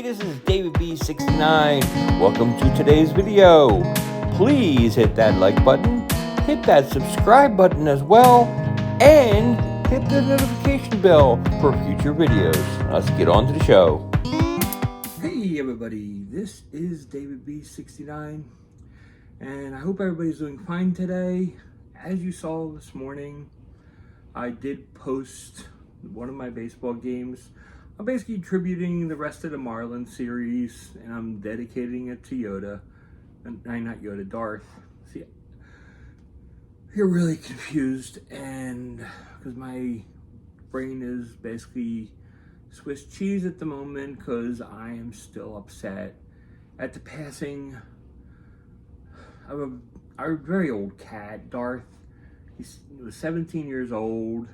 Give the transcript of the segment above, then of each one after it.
this is David B69. Welcome to today's video. Please hit that like button, hit that subscribe button as well, and hit the notification bell for future videos. Let's get on to the show. Hey everybody, this is David B69, and I hope everybody's doing fine today. As you saw this morning, I did post one of my baseball games. I'm basically attributing the rest of the Marlins series, and I'm dedicating it to Yoda. Not Yoda, Darth. See, you're really confused, and because my brain is basically Swiss cheese at the moment, because I am still upset at the passing of our very old cat, Darth. He was 17 years old,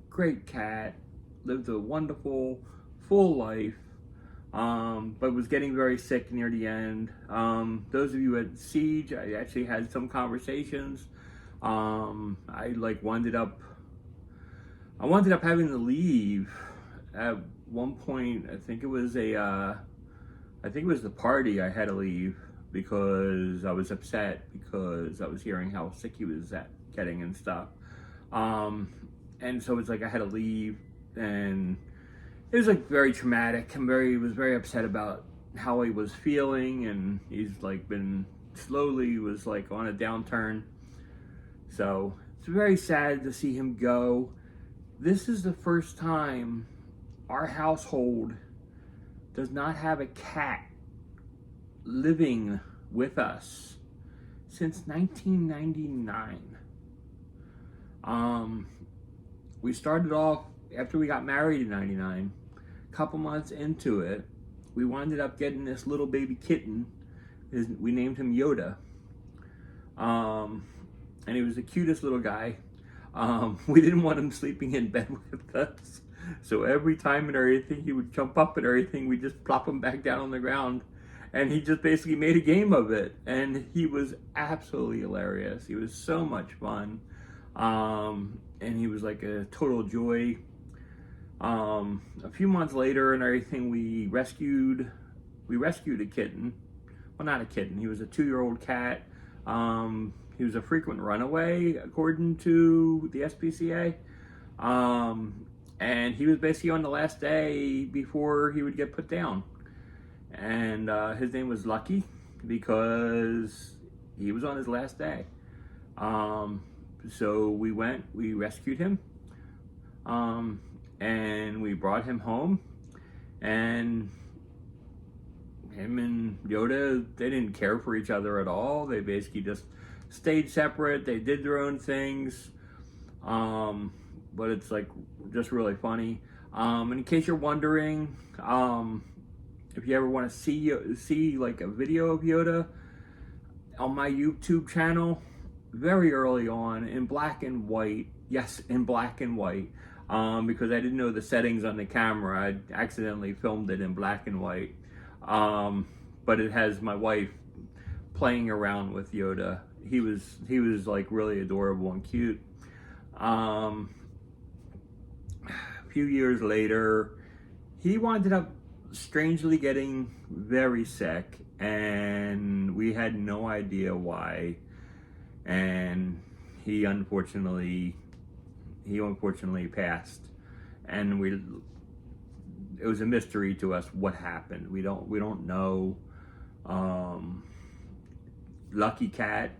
great cat, lived a wonderful, full life, but was getting very sick near the end. Those of you at Siege, I actually had some conversations. I wound up having to leave at one point. I think it was the party. I had to leave because I was upset because I was hearing how sick he was getting and stuff. And so it's like I had to leave, and it was like very traumatic. Was very upset about how he was feeling, and he's like been slowly was like on a downturn. So it's very sad to see him go. This is the first time our household does not have a cat living with us since 1999. We started off after we got married in 99. A couple months into it, we wound up getting this little baby kitten. We named him Yoda. And he was the cutest little guy. We didn't want him sleeping in bed with us. So every time and everything, he would jump up and everything, we just plop him back down on the ground. And he just basically made a game of it. And he was absolutely hilarious. He was so much fun. And he was like a total joy. A few months later and everything, we rescued a kitten. Well, not a kitten. He was a 2-year-old cat. He was a frequent runaway, according to the SPCA. And he was basically on the last day before he would get put down. And his name was Lucky because he was on his last day. So we rescued him, and we brought him home, and him and Yoda, they didn't care for each other at all. They basically just stayed separate. They did their own things, but it's like just really funny. And in case you're wondering, if you ever want to see like a video of Yoda on my YouTube channel, very early on in black and white. Yes, in black and white. Because I didn't know the settings on the camera. I accidentally filmed it in black and white. But it has my wife playing around with Yoda. He was like really adorable and cute. A few years later, he wound up strangely getting very sick, and we had no idea why. And he unfortunately passed, and it was a mystery to us what happened. We don't know. Lucky Cat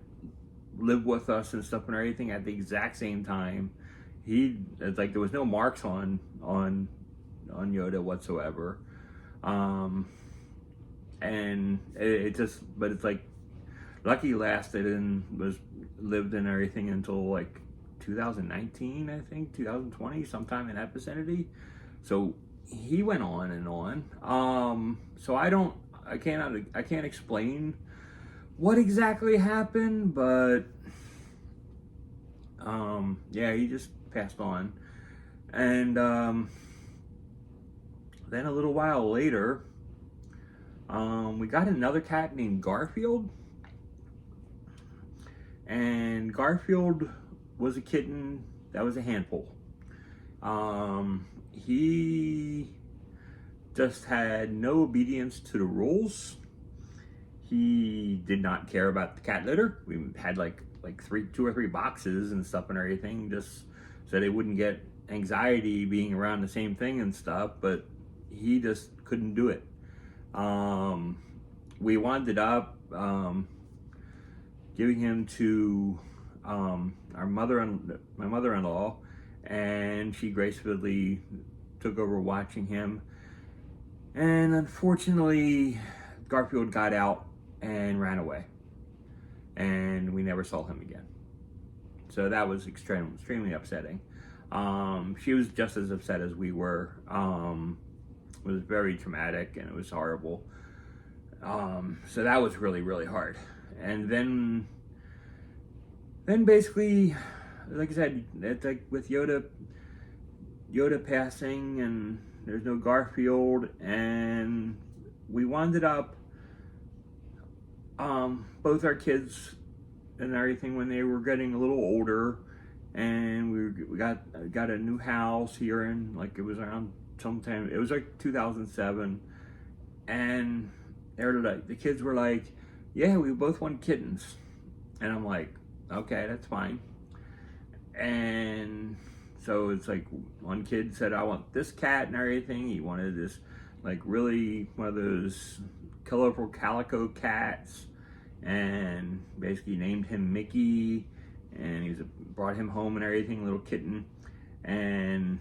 lived with us and stuff and everything at the exact same time. It's like there was no marks on Yoda whatsoever. And but it's like Lucky lasted and lived and everything until like 2019, I think, 2020, sometime in that vicinity. So he went on and on. So I can't explain what exactly happened, but yeah, he just passed on. And then a little while later, we got another cat named Garfield. And Garfield was a kitten that was a handful. He just had no obedience to the rules. He did not care about the cat litter. We had like two or three boxes and stuff and everything, just so they wouldn't get anxiety being around the same thing and stuff. But he just couldn't do it. We wound up giving him to my mother-in-law, and she gracefully took over watching him. And unfortunately, Garfield got out and ran away, and we never saw him again. So that was extremely upsetting. She was just as upset as we were. It was very traumatic, and it was horrible. So that was really hard. And then basically, like I said, it's like with Yoda passing, and there's no Garfield, and we wound up both our kids and everything, when they were getting a little older, and we got a new house here, and like it was around sometime, it was like 2007, and they were like, the kids were like, yeah, we both want kittens. And I'm like, okay, that's fine. And so it's like, one kid said, I want this cat and everything. He wanted this, like, really one of those colorful calico cats, and basically named him Mickey, and brought him home and everything, little kitten. And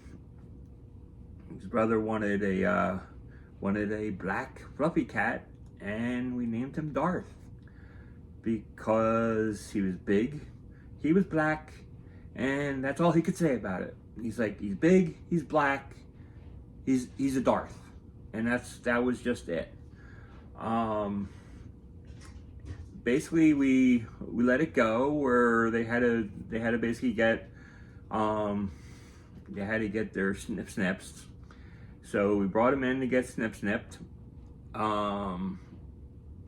his brother wanted a black fluffy cat, and we named him Darth, because he was big, he was black, and that's all he could say about it. He's like, he's big, he's black, he's a Darth, and that was just it. Basically, we let it go, where they had to basically get their snips. So we brought him in to get snipped,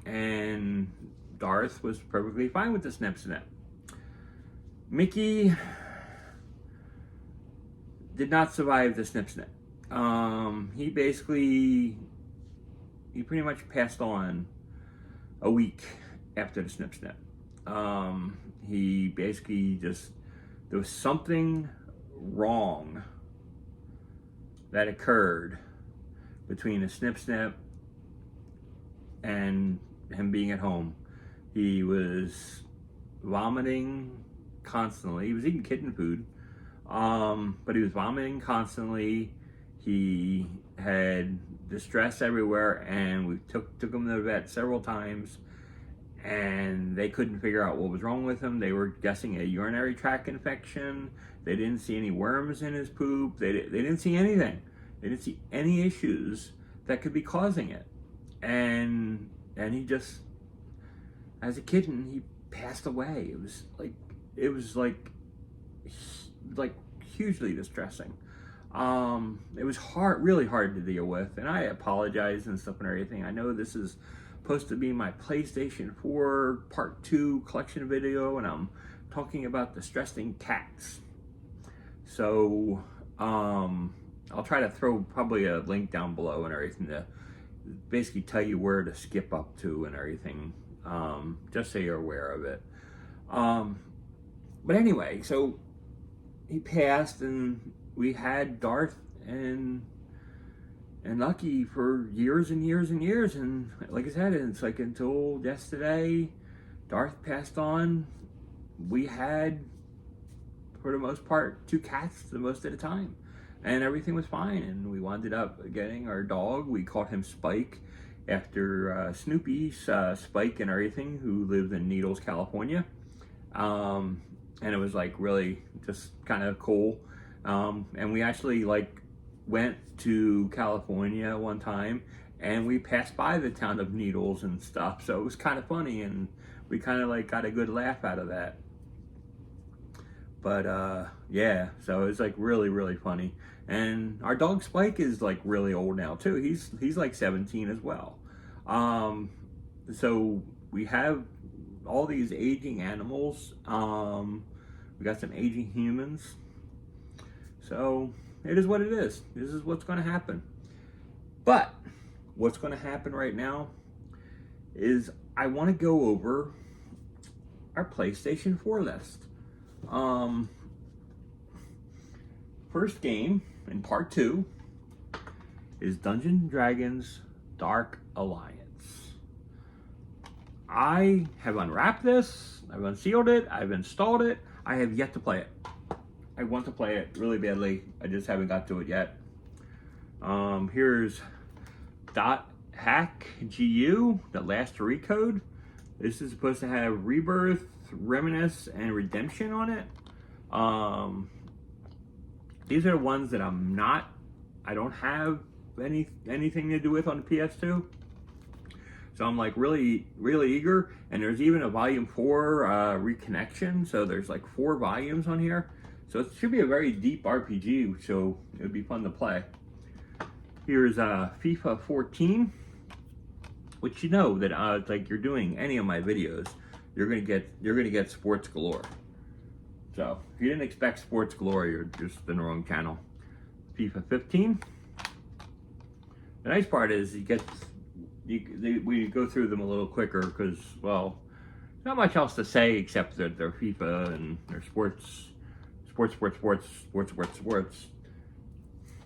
and Darth was perfectly fine with the snip. Mickey did not survive the snip. He pretty much passed on a week after the snip. He basically there was something wrong that occurred between the snip and him being at home. He was vomiting constantly. He was eating kitten food, but he was vomiting constantly. He had distress everywhere, and we took him to the vet several times, and they couldn't figure out what was wrong with him. They were guessing a urinary tract infection. They didn't see any worms in his poop. They didn't see anything. They didn't see any issues that could be causing it. And he just, as a kitten, he passed away. It was like hugely distressing. It was really hard to deal with, and I apologize and stuff and everything. I know this is supposed to be my PlayStation 4 Part 2 collection video, and I'm talking about distressing cats. So, I'll try to throw probably a link down below and everything to basically tell you where to skip up to and everything, just so you're aware of it. But anyway, so he passed, and we had Darth and Lucky for years and years and years, and like I said, it's like until yesterday, Darth passed on. We had, for the most part, 2 cats the most of the time, and everything was fine. And we wound up getting our dog. We called him Spike, after Snoopy's Spike and everything, who lived in Needles, California. And it was like really just kind of cool. And we actually went to California one time, and we passed by the town of Needles and stuff. So it was kind of funny, and we kind of got a good laugh out of that. But yeah, so it's really funny. And our dog Spike is really old now too. He's 17 as well. So we have all these aging animals. We got some aging humans. So it is what it is. This is what's going to happen. But what's going to happen right now is I want to go over our PlayStation 4 list. First game in part 2 is Dungeons & Dragons Dark Alliance. I have unwrapped this, I've unsealed it, I've installed it, I have yet to play it. I want to play it really badly, I just haven't got to it yet. Here's .hack GU, the last recode. This is supposed to have Rebirth, Reminisce, and Redemption on it. These are the ones that I don't have anything to do with on the PS2. So I'm like really eager. And there's even a volume 4 reconnection. So there's like 4 volumes on here. So it should be a very deep RPG, so it would be fun to play. Here's FIFA 14, which you know that like you're doing any of my videos, you're gonna get sports galore. So if you didn't expect sports galore, you're just in the wrong channel. FIFA 15. The nice part is we go through them a little quicker because, well, not much else to say except that they're FIFA and they're sports. Because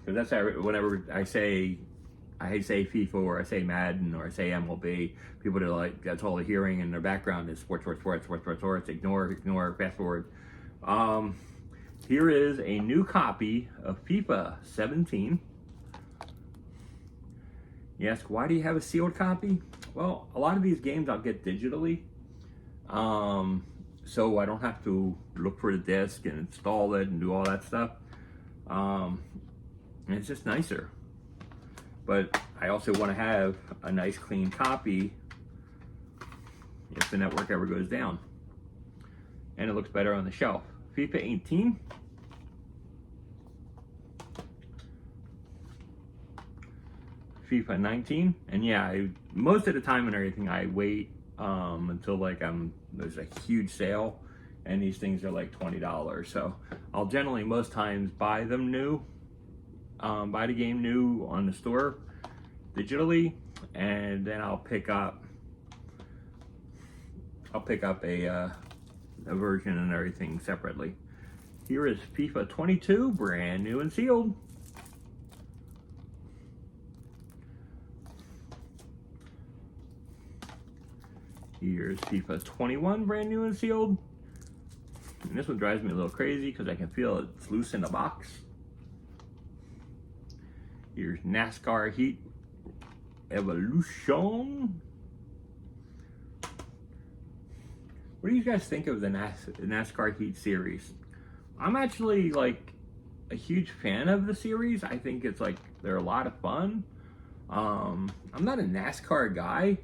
that's how, whenever I say FIFA or I say Madden or I say MLB, people are like, that's all they're hearing in their background is sports. Ignore, fast forward. Here is a new copy of FIFA 17. You ask, why do you have a sealed copy? Well, a lot of these games I'll get digitally. So I don't have to look for the disc and install it and do all that stuff. And it's just nicer. But I also want to have a nice clean copy if the network ever goes down. And it looks better on the shelf. FIFA 18. FIFA 19. And yeah, most of the time and everything I wait until like there's a huge sale and these things are like $20. So I'll generally most times buy them new, buy the game new on the store digitally, and then I'll pick up a version and everything separately. Here is FIFA 22, brand new and sealed. Here's FIFA 21, brand new and sealed. And this one drives me a little crazy because I can feel it's loose in the box. Here's NASCAR Heat Evolution. What do you guys think of the NASCAR Heat series? I'm actually like a huge fan of the series. I think it's like they're a lot of fun. I'm not a NASCAR guy,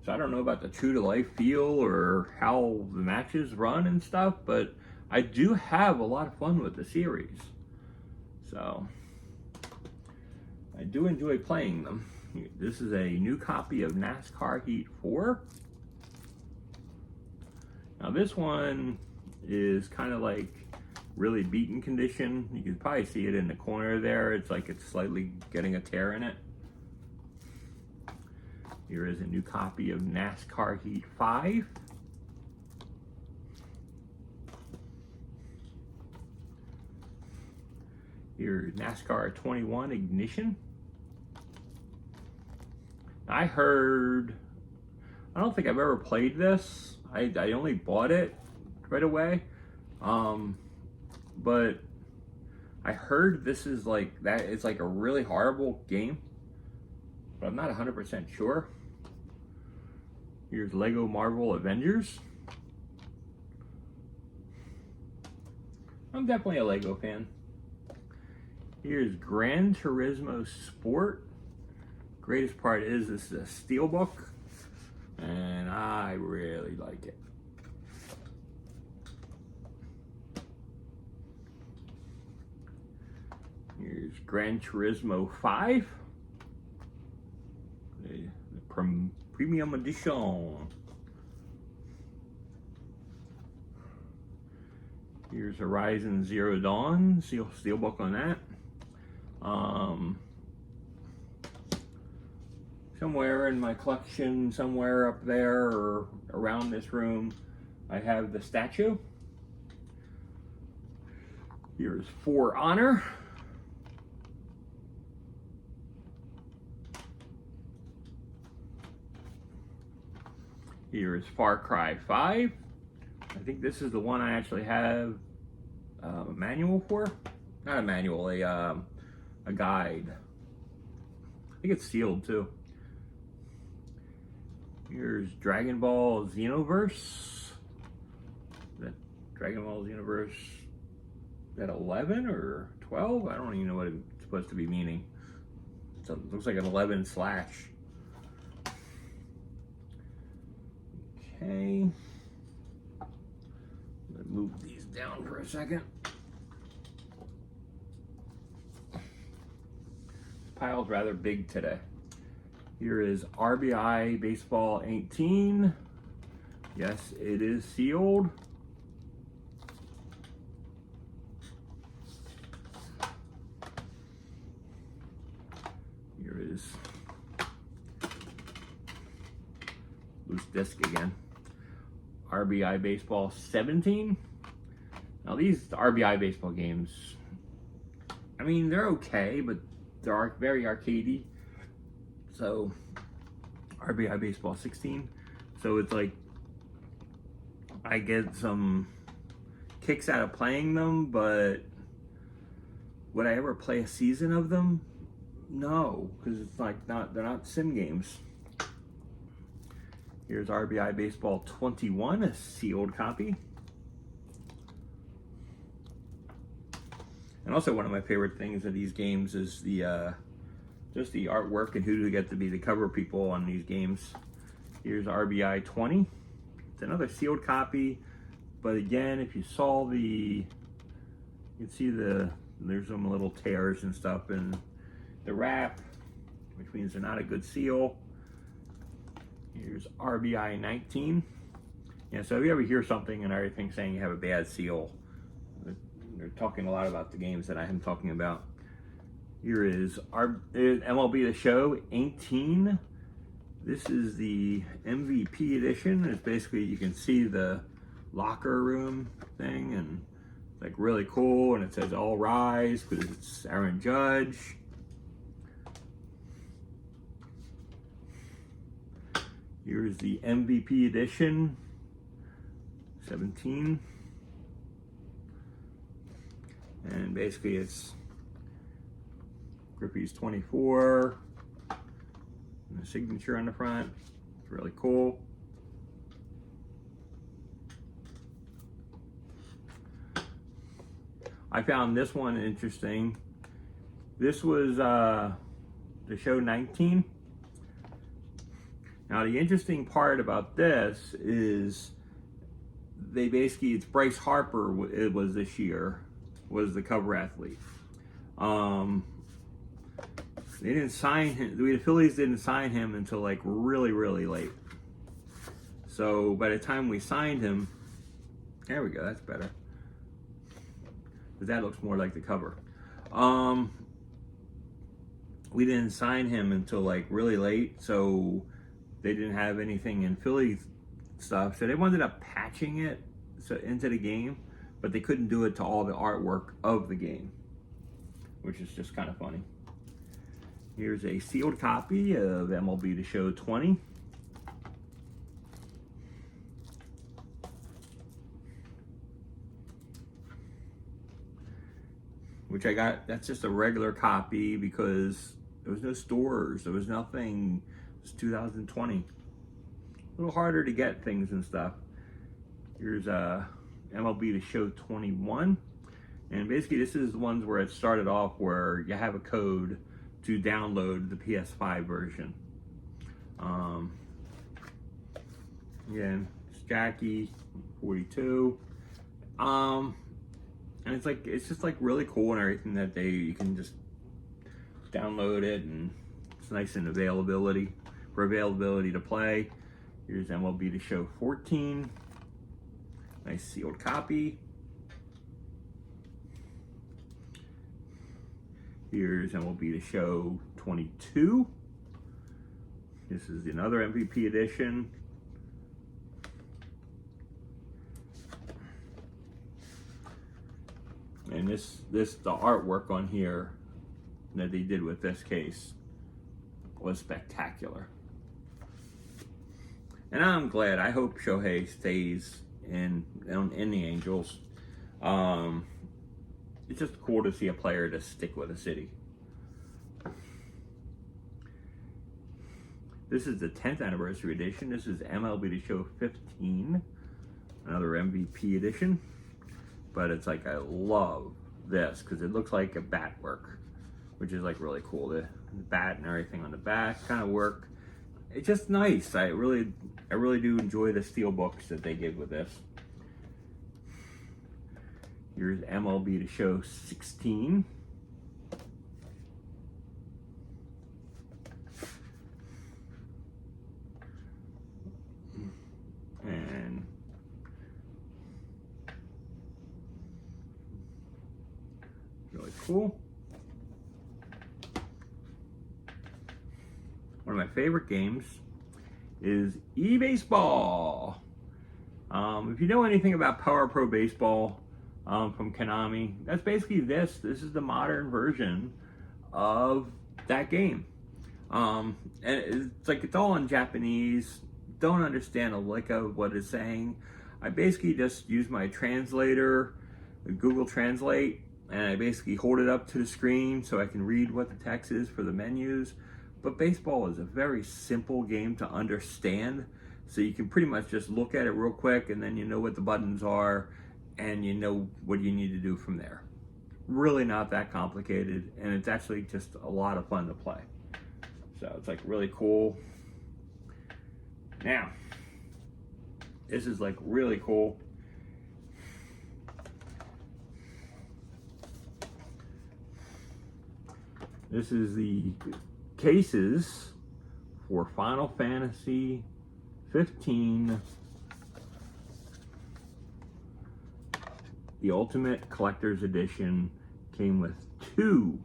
so I don't know about the true to life feel or how the matches run and stuff, but I do have a lot of fun with the series. So I do enjoy playing them. This is a new copy of NASCAR Heat 4. Now this one is kind of like really beaten condition. You can probably see it in the corner there. It's like it's slightly getting a tear in it. Here is a new copy of NASCAR Heat 5. Here's NASCAR 21 Ignition. I don't think I've ever played this. I only bought it right away. But I heard this is like that. It's like a really horrible game, but I'm not 100% sure. Here's Lego Marvel Avengers. I'm definitely a Lego fan. Here's Gran Turismo Sport. Greatest part is this is a steelbook, and I really like it. Here's Gran Turismo 5. The Premium Edition. Here's Horizon Zero Dawn, steelbook on that. somewhere in my collection, somewhere up there or around this room, I have the statue. Here's For Honor. Here's Far Cry 5. I think this is the one I actually have a manual for. Not a manual, a guide. I think it's sealed too. Here's Dragon Ball Xenoverse. That Dragon Ball Xenoverse, is that 11 or 12? I don't even know what it's supposed to be meaning. So it looks like an 11 slash. Okay. Let's move these down for a second. This pile's rather big today. Here is RBI Baseball 18. Yes, it is sealed. Here is loose disc again. RBI Baseball 17. Now these RBI baseball games, I mean, they're okay, but they're very arcadey. So RBI Baseball 16. So it's like I get some kicks out of playing them, but would I ever play a season of them? No, because it's like they're not sim games. Here's RBI Baseball 21, a sealed copy. And also one of my favorite things of these games is the just the artwork and who get to be the cover people on these games. Here's RBI 20. It's another sealed copy, but again, if you saw you can see there's some little tears and stuff in the wrap, which means they're not a good seal. Here's RBI 19. Yeah, so if you ever hear something and everything saying you have a bad seal, they're talking a lot about the games that I am talking about. Here is MLB The Show 18. This is the MVP edition. It's basically, you can see the locker room thing, and it's like really cool, and it says all rise because it's Aaron Judge. Here's the MVP edition 17. And basically it's Grippy's 24. And the signature on the front. It's really cool. I found this one interesting. This was the show 19. Now the interesting part about this is it's Bryce Harper, it was this year, was the cover athlete. They didn't sign him, the Phillies didn't sign him until like really, really late. So by the time we signed him, there we go, that's better. Because that looks more like the cover. We didn't sign him until like really late, so they didn't have anything in Philly stuff, so they ended up patching it into the game, but they couldn't do it to all the artwork of the game, which is just kind of funny. Here's a sealed copy of MLB The Show 20. Which I got, that's just a regular copy because there was no stores, there was nothing. It's 2020. A little harder to get things and stuff. Here's MLB The Show 21. And basically this is the ones where it started off where you have a code to download the PS5 version. Again, it's Jackie, 42. And it's just like really cool and everything that you can just download it, and it's nice in availability to play. Here's MLB The Show 14. Nice sealed copy. Here's MLB The Show 22. This is another MVP edition. And the artwork on here that they did with this case was spectacular. And I'm glad. I hope Shohei stays in the Angels. It's just cool to see a player to stick with a city. This is the 10th anniversary edition. This is MLB The Show 15, another MVP edition. But it's like, I love this because it looks like a bat work, which is like really cool. The bat and everything on the back kind of work. It's just nice. I really do enjoy the steel books that they did with this. Here's MLB The Show 16. And really cool. One of my favorite games is eBaseball. If you know anything about Power Pro Baseball from Konami, that's basically this. This is the modern version of that game. And it's like, it's all in Japanese. Don't understand a lick of what it's saying. I basically just use my translator, Google Translate, and I basically hold it up to the screen so I can read what the text is for the menus. But baseball is a very simple game to understand, so you can pretty much just look at it real quick and then you know what the buttons are and you know what you need to do from there. Really not that complicated, and it's actually just a lot of fun to play. So it's like really cool. Now, this is like really cool. This is the cases for Final Fantasy 15, the Ultimate Collector's Edition. Came with 2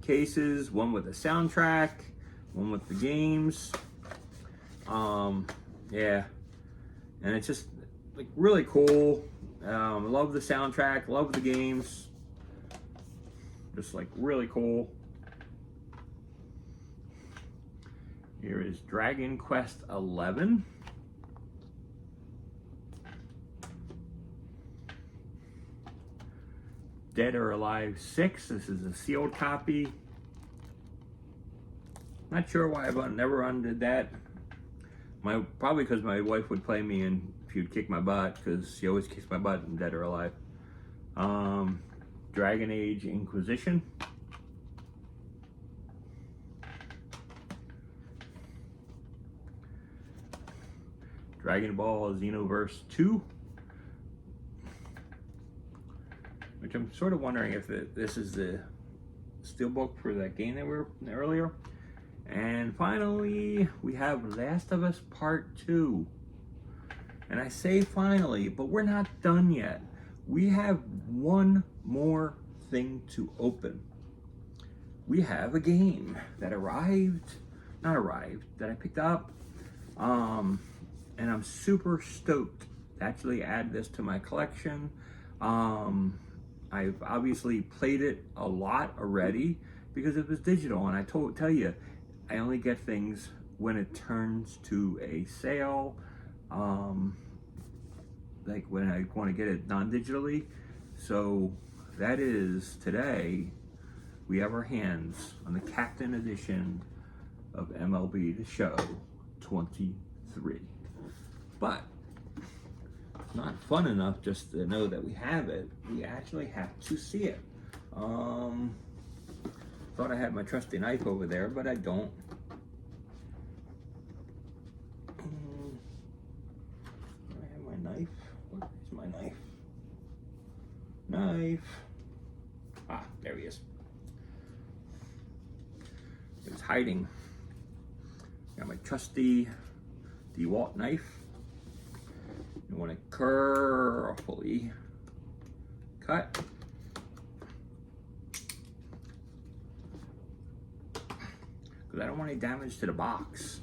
cases, one with a soundtrack, one with the games. Yeah, and it's just like really cool. Love the soundtrack, love the games. Just like really cool. Here is Dragon Quest 11. Dead or Alive 6. This is a sealed copy. Not sure why I've never undid that. Probably because my wife would play me and she would kick my butt, because she always kicks my butt in Dead or Alive. Dragon Age Inquisition. Dragon Ball Xenoverse 2. Which I'm sort of wondering if this is the steelbook for that game that we were earlier. And finally, we have Last of Us Part 2. And I say finally, but we're not done yet. We have one more thing to open. We have a game that that I picked up. And I'm super stoked to actually add this to my collection. I've obviously played it a lot already because it was digital, and I tell you, I only get things when it turns to a sale, like when I want to get it non-digitally. So that is today. We have our hands on the Captain Edition of MLB The Show 23. But it's not fun enough just to know that we have it. We actually have to see it. Thought I had my trusty knife over there, but I don't. I have my knife. Where is my knife? Knife. Ah, there he is. It's hiding. Got my trusty DeWalt knife. You want to carefully cut. because I don't want any damage to the box.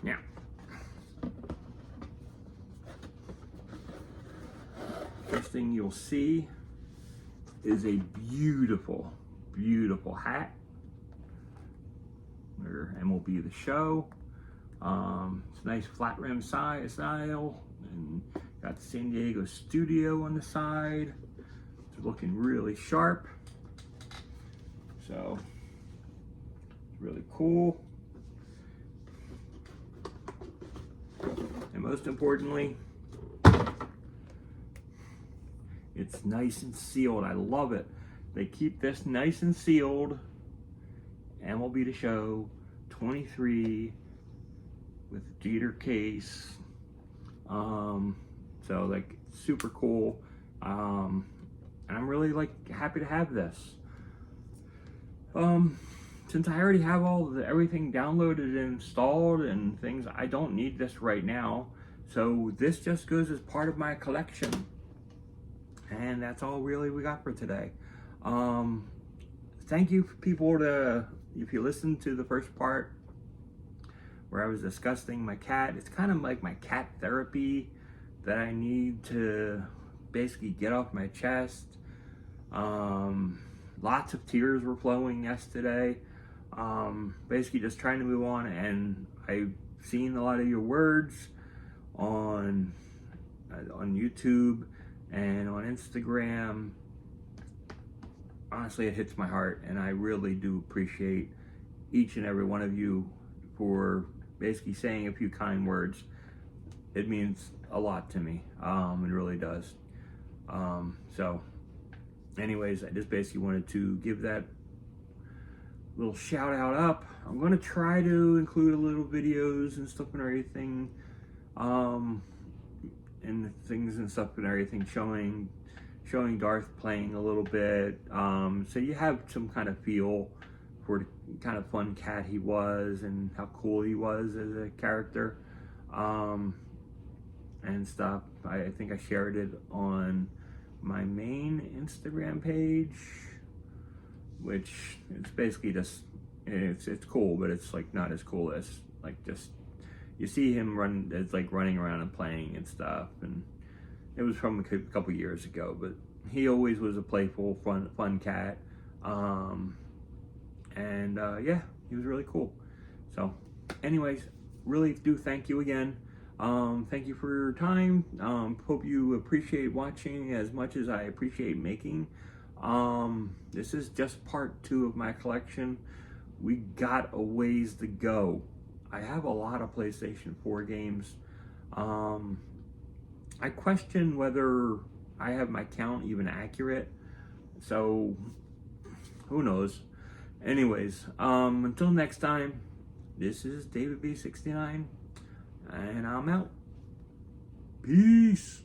Now, first thing you'll see is a beautiful, beautiful hat. Where MLB The Show. It's a nice flat rim style, and got the San Diego studio on the side. It's looking really sharp. So, it's really cool. And most importantly, it's nice and sealed. I love it. They keep this nice and sealed. MLB The Show 23 with Jeter case. So like super cool. And I'm really like happy to have this. Since I already have everything downloaded and installed and things, I don't need this right now. So this just goes as part of my collection. And that's all really we got for today. Thank you people if you listened to the first part where I was discussing my cat. It's kind of like my cat therapy that I need to basically get off my chest. Lots of tears were flowing yesterday. Basically just trying to move on, and I've seen a lot of your words on YouTube and on Instagram. Honestly, it hits my heart, and I really do appreciate each and every one of you for basically saying a few kind words. It means a lot to me. It really does. So anyways, I just basically wanted to give that little shout out up. I'm going to try to include a little videos and stuff and everything, and things and stuff and everything showing Darth playing a little bit, so you have some kind of feel for the kind of fun cat he was and how cool he was as a character, and stuff. I think I shared it on my main Instagram page, which it's basically just, it's cool, but it's like not as cool as like just, you see him it's like running around and playing and stuff, and it was from a couple years ago, but he always was a playful, fun cat. Yeah, he was really cool. So anyways, really do thank you again. Thank you for your time. Hope you appreciate watching as much as I appreciate making. This is just part 2 of my collection. We got a ways to go. I have a lot of PlayStation 4 games. I question whether I have my count even accurate, so who knows. Anyways, until next time, this is David B69, and I'm out. Peace.